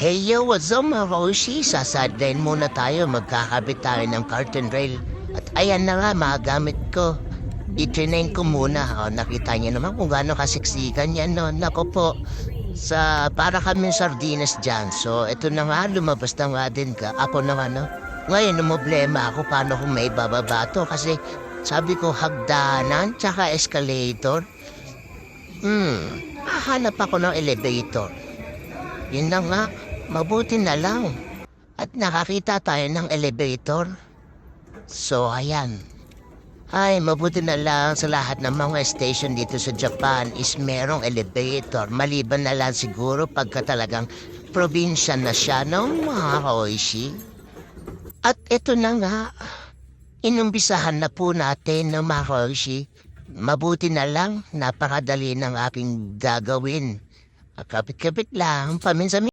Hey yo, what's up mga kaushi? Sasadlayin muna tayo, magkakabit tayo ng curtain rail. At ayan na nga, mga gamit ko. I-train ko muna. Nakita niyo naman kung gaano kasiksikan yan, no? Nako po, para kami sardinas dyan. So, ito na nga, lumabas na nga din ka. Ako na nga, no? Ngayon, problema ako paano kung may bababa to. Kasi sabi ko, hagdanan, tsaka escalator. Hahanap ako ng elevator. Yun na nga, mabuti na lang. At nakakita tayo ng elevator. So, ayan. Ay, mabuti na lang sa lahat ng mga station dito sa Japan is merong elevator. Maliban na lang siguro pagka talagang probinsya na siya, no, mga kaoishi? At ito na nga, inumbisahan na po natin ng mga kaoishi. Mabuti na lang, napakadali ng aking gagawin. Kapit-kapit lang, paminsan